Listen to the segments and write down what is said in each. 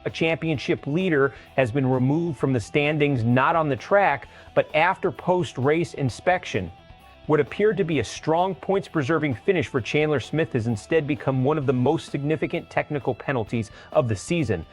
A championship leader has been removed from the standings, not on the track, but after post-race inspection. What appeared to be a strong points-preserving finish for Chandler Smith has instead become one of the most significant technical penalties of the season.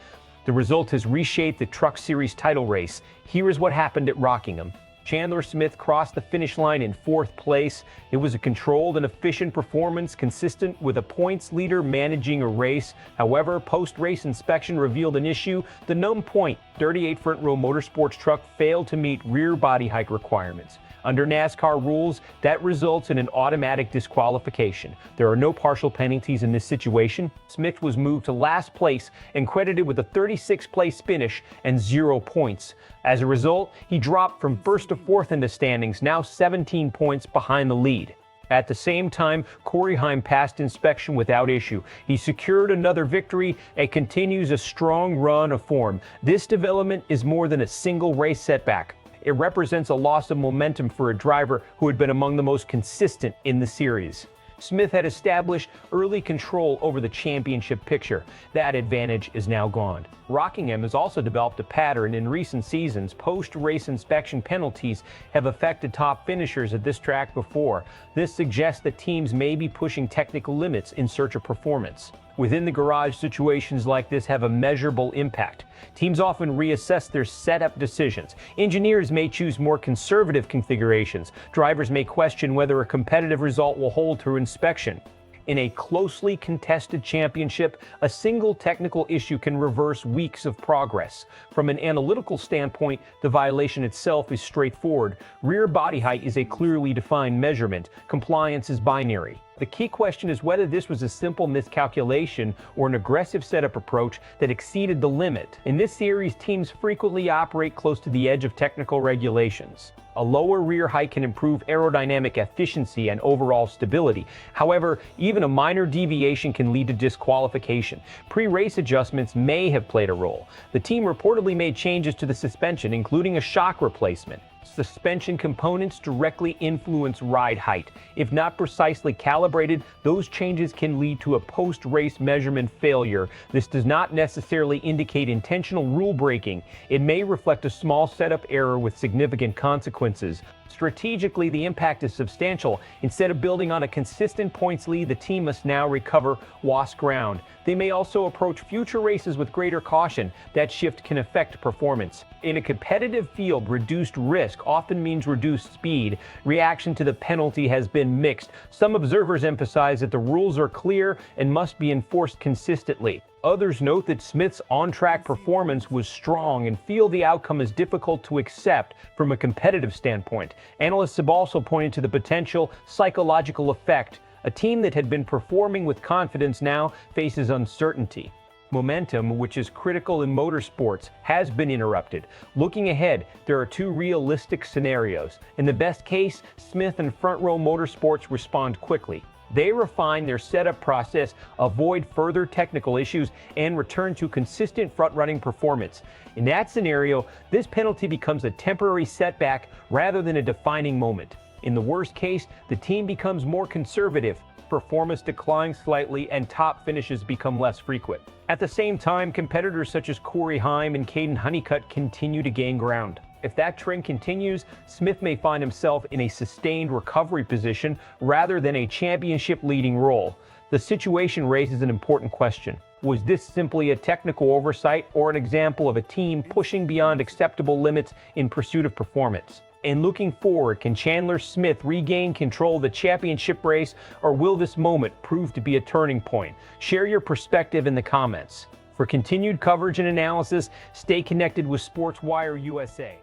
The result has reshaped the Truck Series title race. Here is what happened at Rockingham. Chandler Smith crossed the finish line in 4th place. It was a controlled and efficient performance consistent with a points leader managing a race. However, post-race inspection revealed an issue. The known point, 38 Front Row Motorsports truck failed to meet rear body height requirements. Under NASCAR rules, that results in an automatic disqualification. There are no partial penalties in this situation. Smith was moved to last place and credited with a 36th place finish and 0 points. As a result, he dropped from 1st to 4th in the standings, now 17 points behind the lead. At the same time, Corey Heim passed inspection without issue. He secured another victory and continues a strong run of form. This development is more than a single race setback. It represents a loss of momentum for a driver who had been among the most consistent in the series. Smith had established early control over the championship picture. That advantage is now gone. Rockingham has also developed a pattern in recent seasons. Post-race inspection penalties have affected top finishers at this track before. This suggests that teams may be pushing technical limits in search of performance. Within the garage, situations like this have a measurable impact. Teams often reassess their setup decisions. Engineers may choose more conservative configurations. Drivers may question whether a competitive result will hold through inspection. In a closely contested championship, a single technical issue can reverse weeks of progress. From an analytical standpoint, the violation itself is straightforward. Rear body height is a clearly defined measurement. Compliance is binary. The key question is whether this was a simple miscalculation or an aggressive setup approach that exceeded the limit. In this series, teams frequently operate close to the edge of technical regulations. A lower rear height can improve aerodynamic efficiency and overall stability. However, even a minor deviation can lead to disqualification. Pre-race adjustments may have played a role. The team reportedly made changes to the suspension, including a shock replacement. Suspension components directly influence ride height. If not precisely calibrated, those changes can lead to a post-race measurement failure. This does not necessarily indicate intentional rule breaking. It may reflect a small setup error with significant consequences. Strategically, the impact is substantial. Instead of building on a consistent points lead, the team must now recover lost ground. They may also approach future races with greater caution. That shift can affect performance. In a competitive field, reduced risk often means reduced speed. Reaction to the penalty has been mixed. Some observers emphasize that the rules are clear and must be enforced consistently. Others note that Smith's on-track performance was strong and feel the outcome is difficult to accept from a competitive standpoint. Analysts have also pointed to the potential psychological effect. A team that had been performing with confidence now faces uncertainty. Momentum, which is critical in motorsports, has been interrupted. Looking ahead, there are 2 realistic scenarios. In the best case, Smith and Front Row Motorsports respond quickly. They refine their setup process, avoid further technical issues, and return to consistent front-running performance. In that scenario, this penalty becomes a temporary setback rather than a defining moment. In the worst case, the team becomes more conservative, performance declines slightly, and top finishes become less frequent. At the same time, competitors such as Corey Heim and Kaden Honeycutt continue to gain ground. If that trend continues, Smith may find himself in a sustained recovery position rather than a championship-leading role. The situation raises an important question. Was this simply a technical oversight or an example of a team pushing beyond acceptable limits in pursuit of performance? And looking forward, can Chandler Smith regain control of the championship race, or will this moment prove to be a turning point? Share your perspective in the comments. For continued coverage and analysis, stay connected with SPORTSWIRE USA.